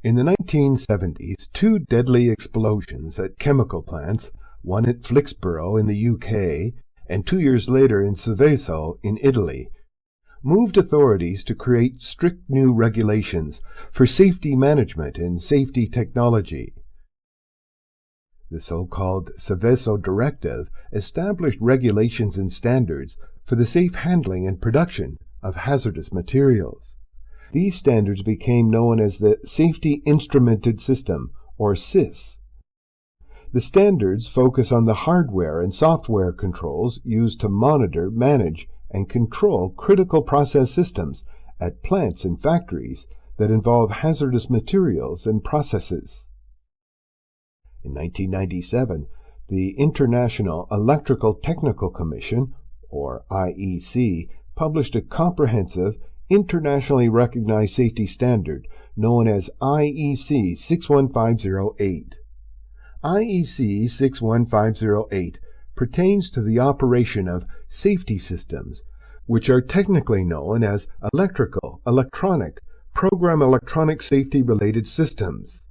In the 1970s, two deadly explosions at chemical plants, one at Flixborough in the UK and 2 years later in Seveso in Italy, moved authorities to create strict new regulations for safety management and safety technology. The so-called Seveso Directive established regulations and standards for the safe handling and production of hazardous materials. These standards became known as the Safety Instrumented System, or SIS. The standards focus on the hardware and software controls used to monitor, manage, and control critical process systems at plants and factories that involve hazardous materials and processes. In 1997, the International Electrical Technical Commission, or IEC, published a comprehensive, internationally recognized safety standard known as IEC62443-4-1. IEC62443-4-1 pertains to the operation of safety systems, which are technically known as electrical, electronic, program electronic safety-related systems.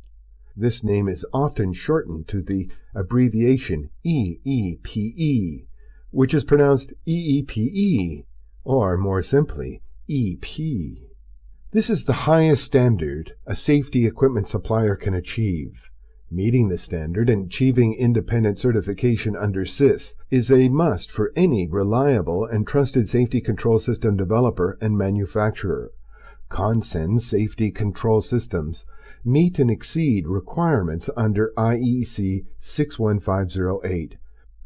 This name is often shortened to the abbreviation EEPE, which is pronounced EEPE, or more simply, EP. This is the highest standard a safety equipment supplier can achieve. Meeting the standard and achieving independent certification under SIS is a must for any reliable and trusted safety control system developer and manufacturer. Consen safety control systems meet and exceed requirements under IEC 61508.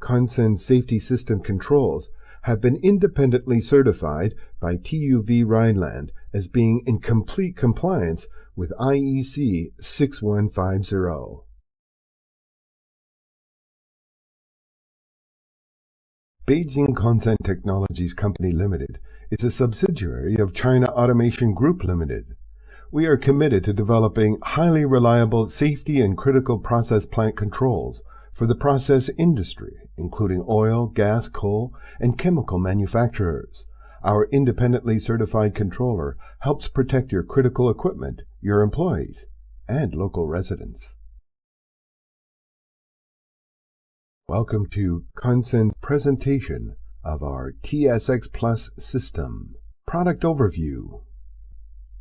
Consen safety system controls have been independently certified by TUV Rhineland as being in complete compliance with IEC 6150. Beijing Consen Technologies Company Limited is a subsidiary of China Automation Group Limited. We are committed to developing highly reliable safety and critical process plant controls for the process industry, including oil, gas, coal, and chemical manufacturers. Our independently certified controller helps protect your critical equipment, your employees, and local residents. Welcome to Consen's presentation of our TsxPlus system. Product overview.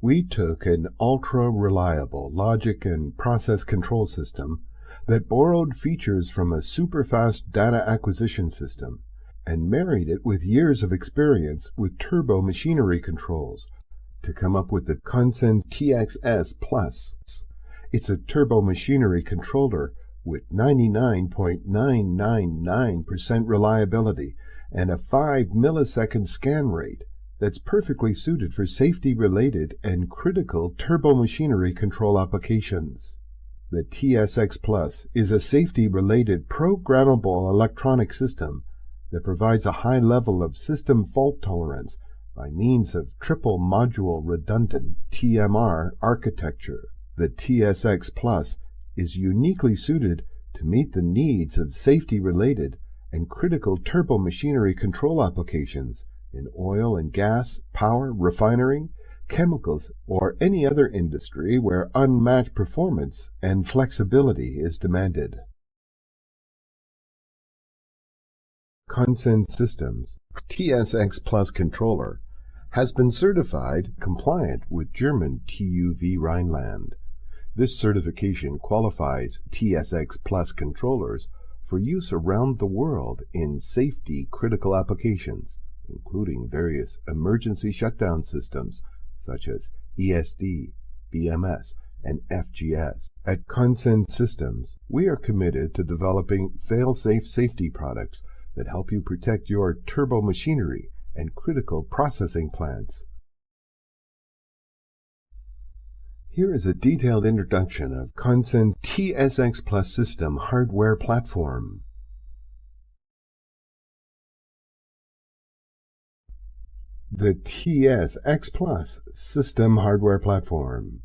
We took an ultra-reliable logic and process control system that borrowed features from a super-fast data acquisition system and married it with years of experience with turbo machinery controls to come up with the Consen TsxPlus. It's a turbo machinery controller with 99.999% reliability and a 5 millisecond scan rate that's perfectly suited for safety-related and critical turbo machinery control applications. The TsxPlus is a safety-related programmable electronic system that provides a high level of system fault tolerance by means of triple module redundant TMR architecture. The TsxPlus is uniquely suited to meet the needs of safety-related and critical turbo machinery control applications in oil and gas, power, refinery, chemicals, or any other industry where unmatched performance and flexibility is demanded. Consen Systems TsxPlus controller has been certified compliant with German TUV Rhineland. This certification qualifies TsxPlus controllers for use around the world in safety-critical applications, including various emergency shutdown systems such as ESD, BMS, and FGS. At Consen Systems, we are committed to developing fail-safe safety products that help you protect your turbo machinery and critical processing plants. Here is a detailed introduction of Consen's TsxPlus system hardware platform. The TsxPlus system hardware platform.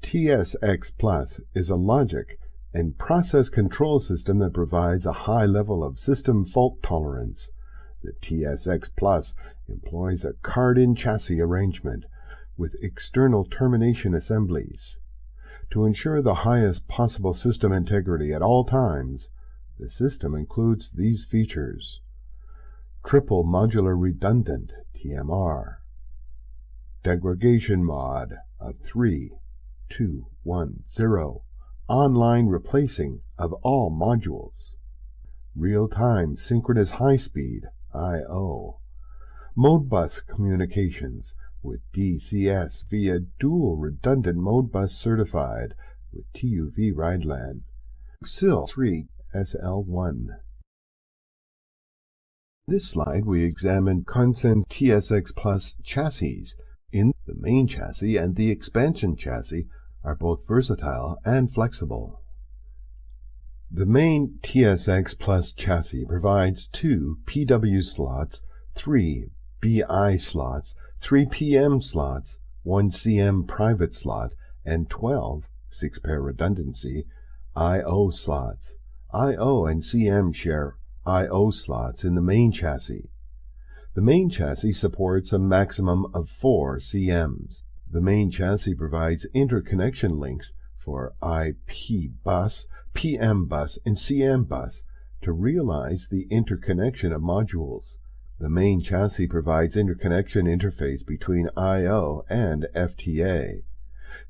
TsxPlus is a logic and process control system that provides a high level of system fault tolerance. The TsxPlus employs a card-in chassis arrangement with external termination assemblies. To ensure the highest possible system integrity at all times, the system includes these features: Triple Modular Redundant (TMR), Degradation Mod of 3, 2, 1, 0, online replacing of all modules, Real-Time Synchronous High-Speed I/O, Modbus communications with DCS via Dual Redundant Modbus certified with TU V Rhineland SL3 SL1. In this slide we examine Consen TsxPlus chassis. In the main chassis and the expansion chassis are both versatile and flexible. The main TsxPlus chassis provides 2 PW slots, 3 BI slots, 3 PM slots, 1 CM private slot, and 12, 6-pair redundancy, I/O slots. I/O and CM share I/O slots in the main chassis. The main chassis supports a maximum of 4 CMs. The main chassis provides interconnection links for IP bus, PM bus, and CM bus to realize the interconnection of modules. The main chassis provides interconnection interface between I/O and FTA.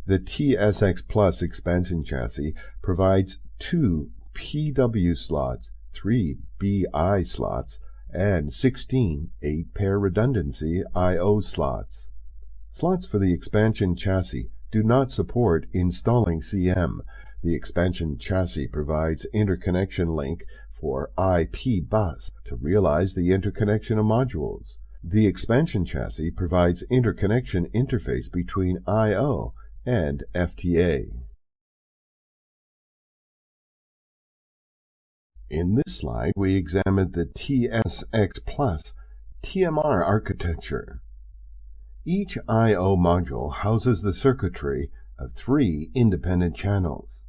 The TsxPlus expansion chassis provides 2 PW slots, 3 BI slots, and 16 8-pair redundancy I/O slots. Slots for the expansion chassis do not support installing CM. The expansion chassis provides interconnection link for IP bus to realize the interconnection of modules. The expansion chassis provides interconnection interface between I/O and FTA. In this slide, we examine the TsxPlus TMR architecture. Each I/O module houses the circuitry of 3 independent channels.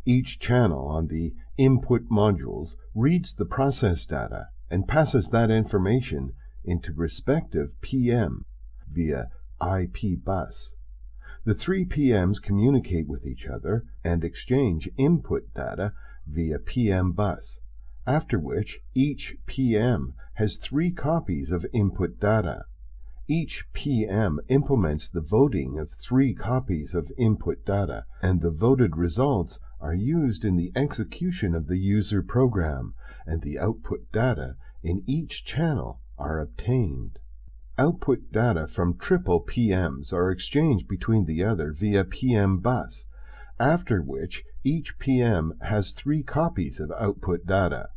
Each channel on the input modules reads the process data and passes that information into respective PM via IP bus. The 3 PMs communicate with each other and exchange input data via PM bus, after which each PM has 3 copies of input data. Each PM implements the voting of 3 copies of input data, and the voted results are used in the execution of the user program, and the output data in each channel are obtained. Output data from triple PMs are exchanged between the other via PM bus, after which each PM has 3 copies of output data.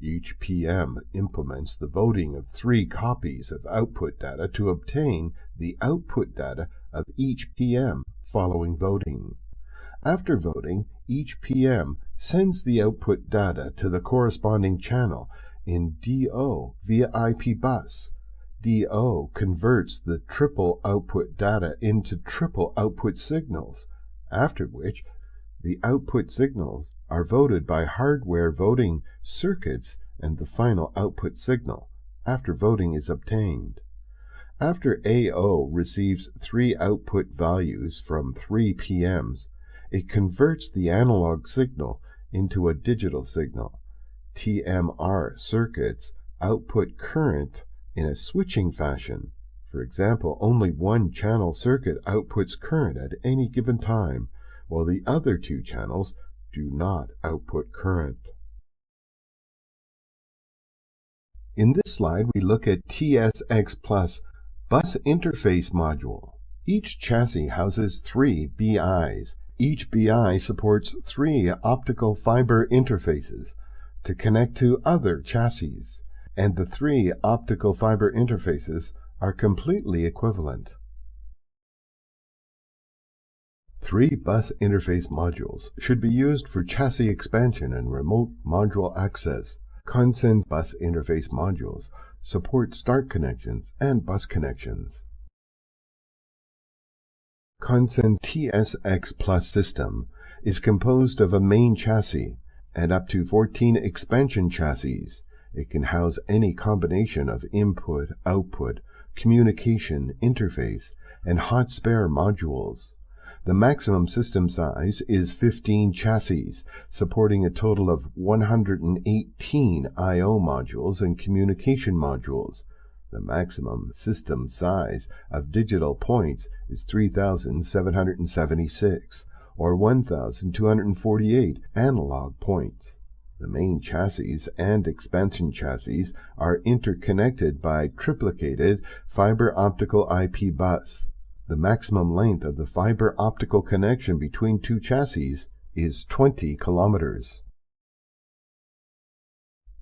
Each PM implements the voting of 3 copies of output data to obtain the output data of each PM following voting. After voting, each PM sends the output data to the corresponding channel in DO via IP bus. DO converts the triple output data into triple output signals, after which the output signals are voted by hardware voting circuits and the final output signal after voting is obtained. After AO receives 3 output values from 3 PMs, it converts the analog signal into a digital signal. TMR circuits output current in a switching fashion. For example, only one channel circuit outputs current at any given time, while the other 2 channels do not output current. In this slide, we look at TsxPlus Bus Interface Module. Each chassis houses 3 BIs. Each BI supports 3 optical fiber interfaces to connect to other chassis, and the 3 optical fiber interfaces are completely equivalent. 3 bus interface modules should be used for chassis expansion and remote module access. Consen bus interface modules support start connections and bus connections. Consen's TsxPlus system is composed of a main chassis and up to 14 expansion chassis. It can house any combination of input, output, communication, interface, and hot spare modules. The maximum system size is 15 chassis, supporting a total of 118 I/O modules and communication modules. The maximum system size of digital points is 3,776, or 1,248 analog points. The main chassis and expansion chassis are interconnected by triplicated fiber optical IP bus. The maximum length of the fiber optical connection between two chassis is 20 kilometers.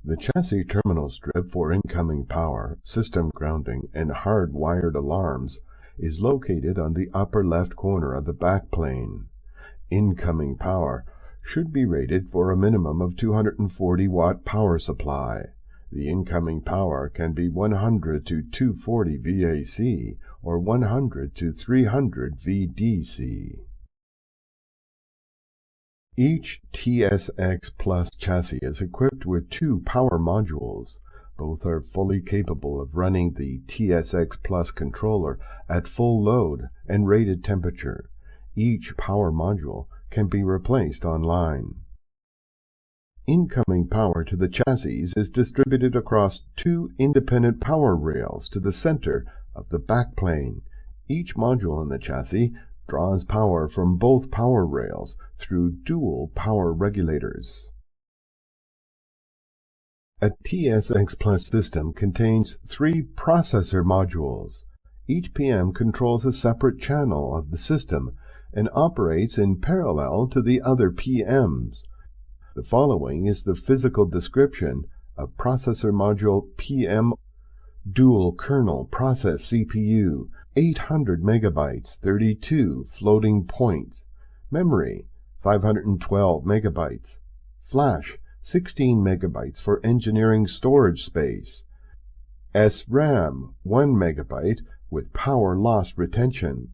The chassis terminal strip for incoming power, system grounding, and hard-wired alarms is located on the upper left corner of the backplane. Incoming power should be rated for a minimum of 240-watt power supply. The incoming power can be 100 to 240 VAC or 100 to 300 VDC. Each TsxPlus chassis is equipped with 2 power modules. Both are fully capable of running the TsxPlus controller at full load and rated temperature. Each power module can be replaced online. Incoming power to the chassis is distributed across 2 independent power rails to the center of the backplane. Each module in the chassis draws power from both power rails through dual power regulators. A TsxPlus system contains 3 processor modules. Each PM controls a separate channel of the system and operates in parallel to the other PMs. The following is the physical description of processor module PM. Dual kernel process CPU, 800 megabytes, 32 floating points. Memory, 512 megabytes. Flash, 16 megabytes for engineering storage space. SRAM, 1 megabyte with power loss retention.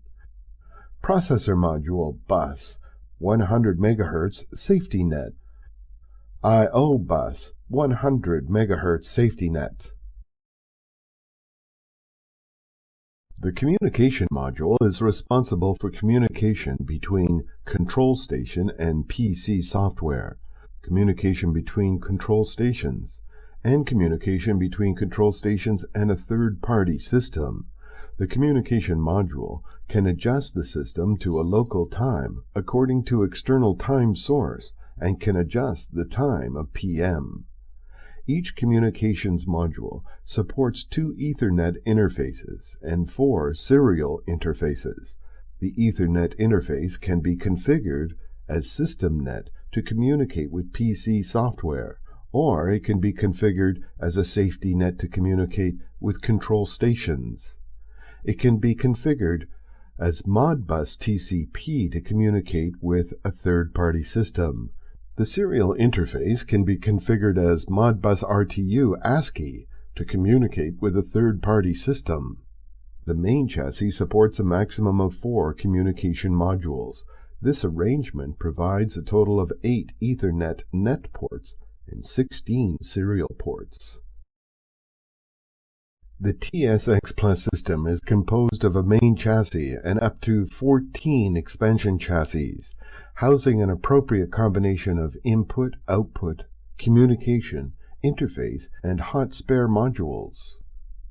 Processor module bus, 100 MHz safety net. I/O bus, 100 MHz safety net. The communication module is responsible for communication between control station and PC software, communication between control stations, and communication between control stations and a third-party system. The communication module can adjust the system to a local time according to external time source and can adjust the time of PM. Each communications module supports 2 Ethernet interfaces and 4 serial interfaces. The Ethernet interface can be configured as SystemNet to communicate with PC software, or it can be configured as a safety net to communicate with control stations. It can be configured as Modbus TCP to communicate with a third-party system. The serial interface can be configured as Modbus RTU ASCII to communicate with a third-party system. The main chassis supports a maximum of 4 communication modules. This arrangement provides a total of 8 Ethernet net ports and 16 serial ports. The TsxPlus system is composed of a main chassis and up to 14 expansion chassis, housing an appropriate combination of input, output, communication, interface, and hot spare modules.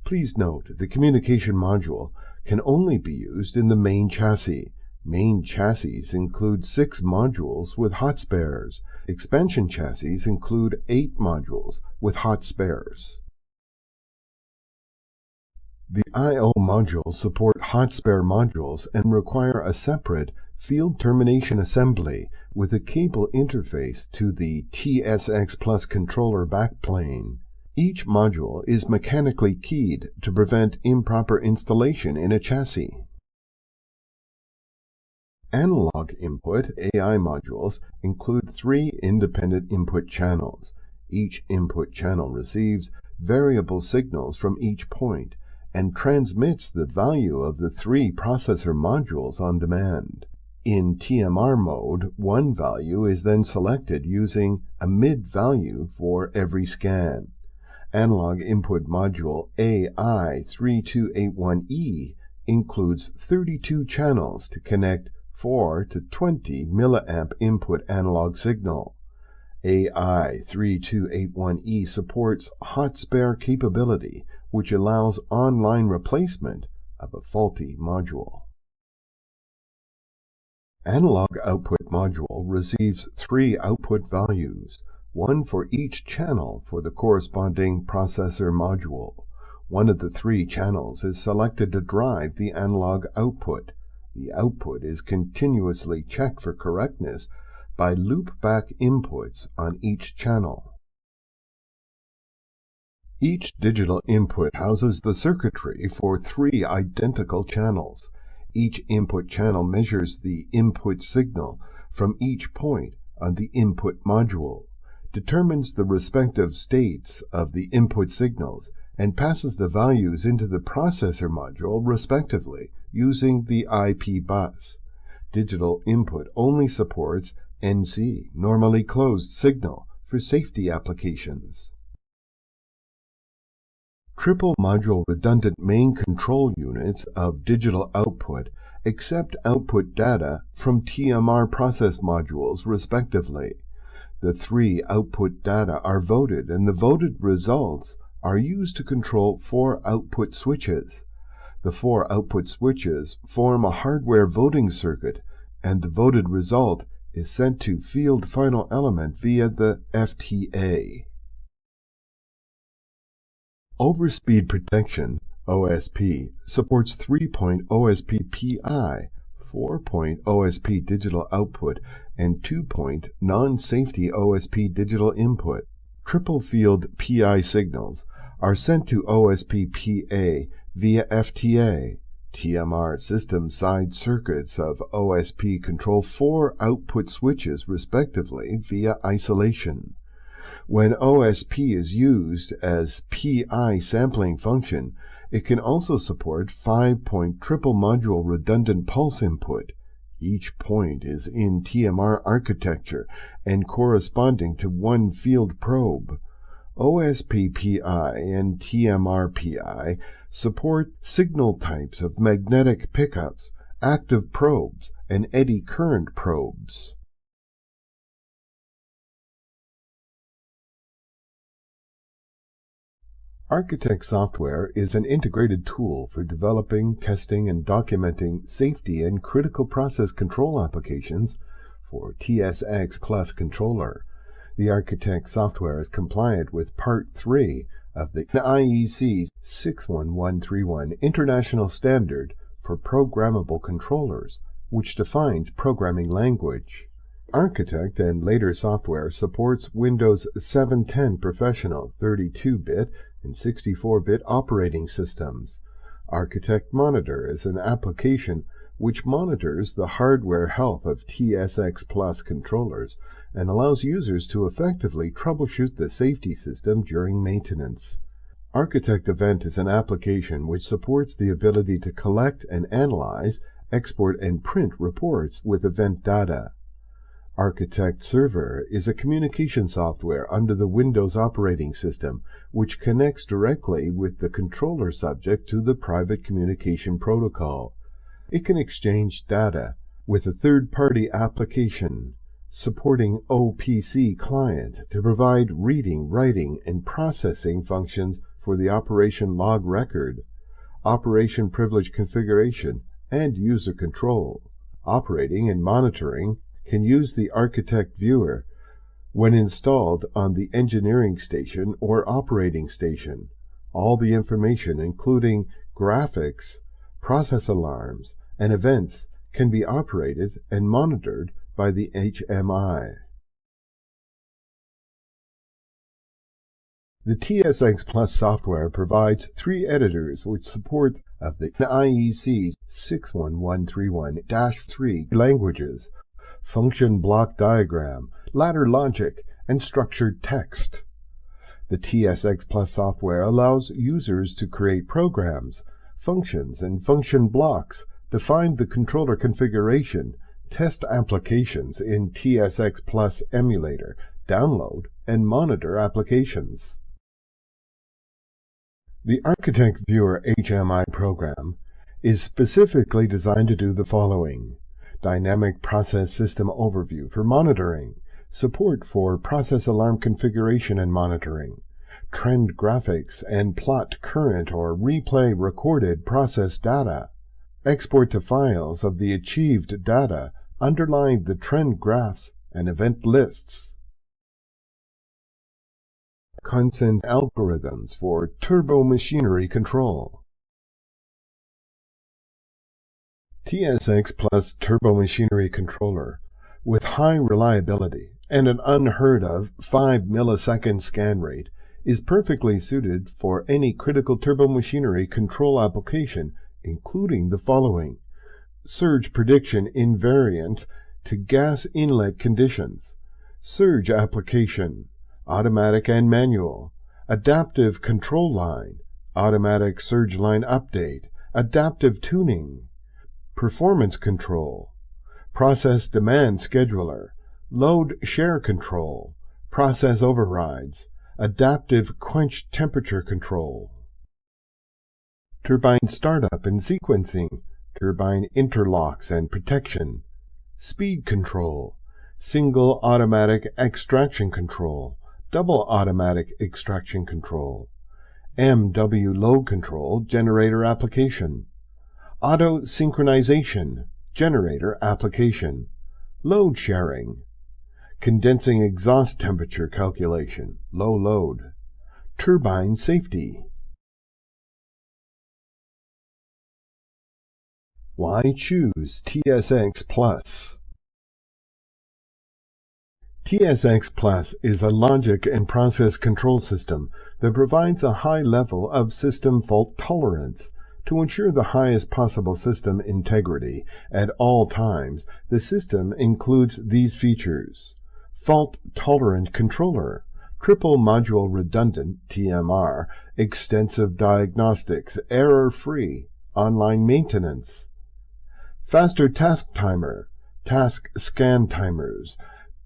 Please note, the communication module can only be used in the main chassis. Main chassis include 6 modules with hot spares. Expansion chassis include 8 modules with hot spares. The I/O modules support hot spare modules and require a separate field termination assembly with a cable interface to the TsxPlus controller backplane. Each module is mechanically keyed to prevent improper installation in a chassis. Analog input AI modules include 3 independent input channels. Each input channel receives variable signals from each point and transmits the value of the 3 processor modules on demand. In TMR mode, one value is then selected using a mid value for every scan. Analog input module AI62443-4-1 includes 32 channels to connect 4 to 20 milliamp input analog signal. AI3281E supports hot spare capability, which allows online replacement of a faulty module. Analog output module receives 3 output values, one for each channel for the corresponding processor module. One of the 3 channels is selected to drive the analog output. The output is continuously checked for correctness by loop-back inputs on each channel. Each digital input houses the circuitry for 3 identical channels. Each input channel measures the input signal from each point on the input module, determines the respective states of the input signals, and passes the values into the processor module respectively using the IP bus. Digital input only supports NC, normally closed signal, for safety applications. Triple module redundant main control units of digital output accept output data from TMR process modules respectively. The 3 output data are voted, and the voted results are used to control 4 output switches. The 4 output switches form a hardware voting circuit, and the voted result is sent to field final element via the FTA. Overspeed protection, OSP, supports 3-point OSP PI, 4-point OSP digital output, and 2-point non-safety OSP digital input. Triple field PI signals are sent to OSP PA via FTA. TMR system side circuits of OSP control 4 output switches respectively via isolation. When OSP is used as PI sampling function, it can also support 5-point triple module redundant pulse input. Each point is in TMR architecture and corresponding to 1 field probe. OSP PI and TMR PI support signal types of magnetic pickups, active probes, and eddy current probes. Architect software is an integrated tool for developing, testing, and documenting safety and critical process control applications for TsxPlus controller. The Architect software is compliant with Part 3 of the IEC62443-4-1 International Standard for Programmable Controllers, which defines programming language. Architect and later software supports Windows 7.10 Professional 32-bit and 64-bit operating systems. Architect Monitor is an application which monitors the hardware health of TsxPlus controllers and allows users to effectively troubleshoot the safety system during maintenance. Architect Event is an application which supports the ability to collect and analyze, export, and print reports with event data. Architect Server is a communication software under the Windows operating system, which connects directly with the controller subject to the private communication protocol. It can exchange data with a third-party application, supporting OPC client to provide reading, writing, and processing functions for the operation log record, operation privilege configuration, and user control. Operating and monitoring can use the Architect Viewer when installed on the engineering station or operating station. All the information, including graphics, process alarms, and events, can be operated and monitored by the HMI. The TsxPlus software provides 3 editors which support of the IEC62443-4 languages: function block diagram, ladder logic, and structured text. The TsxPlus software allows users to create programs, functions, and function blocks, define the controller configuration, test applications in TsxPlus emulator, download, and monitor applications. The Architect Viewer HMI program is specifically designed to do the following: dynamic process system overview for monitoring, support for process alarm configuration and monitoring, trend graphics and plot current or replay recorded process data, export to files of the achieved data underlying the trend graphs and event lists. Consen algorithms for turbo machinery control. TsxPlus Turbo Machinery Controller, with high reliability and an unheard of 5 millisecond scan rate, is perfectly suited for any critical turbo machinery control application, including the following: surge prediction invariant to gas inlet conditions, surge application, automatic and manual, adaptive control line, automatic surge line update, adaptive tuning, performance control, process demand scheduler, load share control, process overrides, adaptive quench temperature control, turbine startup and sequencing, turbine interlocks and protection, speed control, single automatic extraction control, double automatic extraction control, MW load control generator application, auto synchronization generator application, load sharing, condensing exhaust temperature calculation, low load, turbine safety. Why choose TsxPlus? TsxPlus is a logic and process control system that provides a high level of system fault tolerance. To ensure the highest possible system integrity at all times, the system includes these features: fault-tolerant controller, triple module redundant TMR, extensive diagnostics, error-free, online maintenance, faster task timer, task scan timers,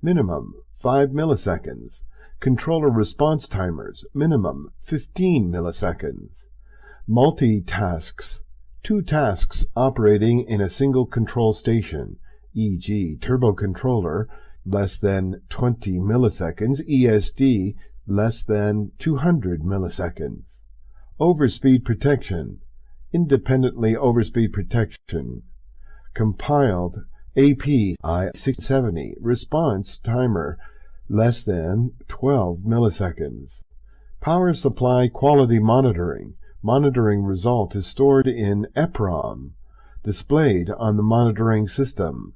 minimum 5 milliseconds, controller response timers, minimum 15 milliseconds, multitasks, 2 tasks operating in a single control station, e.g. turbo controller, less than 20 milliseconds, ESD, less than 200 milliseconds. Overspeed protection, independently overspeed protection. Compiled AP I670 response timer, less than 12 milliseconds. Power supply quality monitoring. Monitoring result is stored in EPROM, displayed on the monitoring system.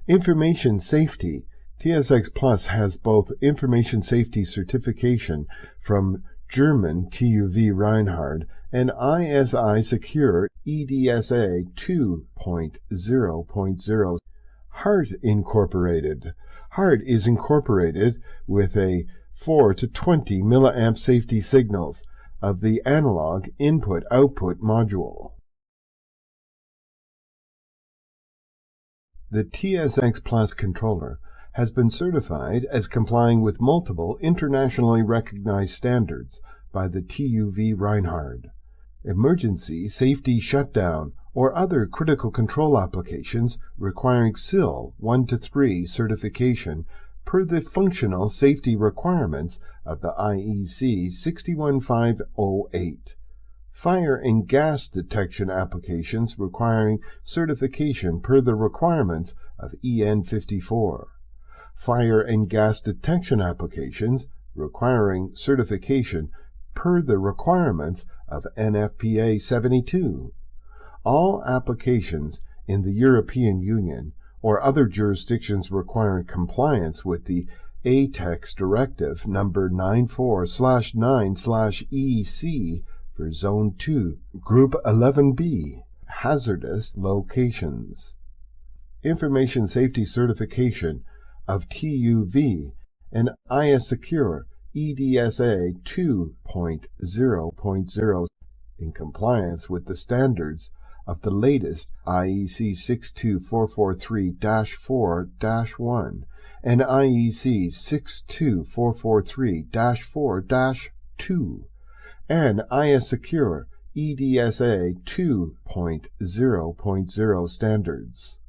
Information safety. TsxPlus has both information safety certification from German TUV Rhineland and ISA Secure EDSA 2.0.0. HART Incorporated. HART is incorporated with a 4 to 20 milliamp safety signals of the analog input-output module. The TsxPlus controller has been certified as complying with multiple internationally recognized standards by the TUV Rhineland. Emergency safety shutdown or other critical control applications requiring SIL 1 to 3 certification per the functional safety requirements of the IEC62443-4-1. Fire and gas detection applications requiring certification per the requirements of EN 54. Fire and gas detection applications requiring certification per the requirements of NFPA 72. All applications in the European Union or other jurisdictions requiring compliance with the ATEX Directive number 94/9/EC for Zone 2, Group 11B, hazardous locations. Information safety certification of TUV and ISASecureEDSA 2.0.0 in compliance with the standards of the latest IEC62443-4-1 and IEC62443-4-2 and ISASecureEDSA 2.0.0 standards.